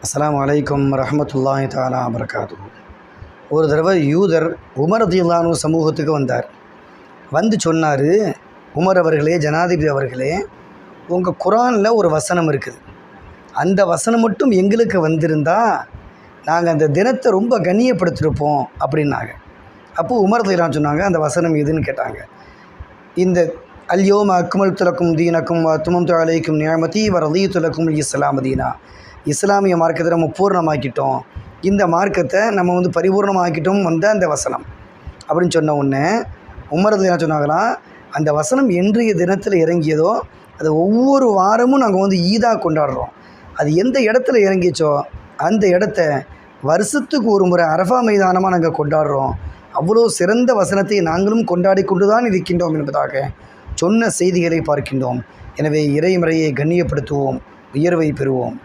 அஸ்ஸலாமு அலைக்கும் ரஹ்மத்துல்லாஹி தஆலா வபரகாத்துஹு. ஒரு தடவை யூதர் உமர் ரலியல்லாஹு அன்ஹு சமூகத்துக்கு வந்தார். வந்து சொன்னார், உமர் அவர்களே, ஜனாதிபதி அவர்களே, உங்கள் குரானில் ஒரு வசனம் இருக்குது, அந்த வசனம் மட்டும் எங்களுக்கு வந்திருந்தால் நாங்கள் அந்த தினத்தை ரொம்ப கண்ணியப்படுத்திருப்போம் அப்படின்னாங்க. அப்போது உமர் ரலியல்லாஹு அன்ஹு சொன்னாங்க, அந்த வசனம் எதுன்னு கேட்டாங்க. இந்த அல்யோம அக்மல்து லக்கும் தீனக்கும் வ அத்மம்து அலைக்கும் நிஅமதி வ ரதீது லக்கும் இஸ்லாம் தீனா, இஸ்லாமிய மார்க்கத்தை நம்ம பூர்ணமாக்கிட்டோம், இந்த மார்க்கத்தை நம்ம பரிபூர்ணமாக்கிட்டோம் அந்த வசனம் அப்படின்னு சொன்ன உடனே உமர் ரலியல்லாஹு அன்ஹு சொன்னாங்களாம், அந்த வசனம் என்றைய தினத்தில் இறங்கியதோ அது ஒவ்வொரு வாரமும் நாங்கள் ஈதாக கொண்டாடுறோம். அது எந்த இடத்துல இறங்கிச்சோ அந்த இடத்த வருஷத்துக்கு ஒரு முறை அரஃபா மைதானமாக நாங்கள் கொண்டாடுறோம். அவ்வளோ சிறந்த வசனத்தை நாங்களும் கொண்டாடி கொண்டு தான் இருக்கின்றோம் என்பதாக சொன்ன செய்திகளை பார்க்கின்றோம். எனவே இறைமறையை கண்ணியப்படுத்துவோம், உயர்வை பெறுவோம்.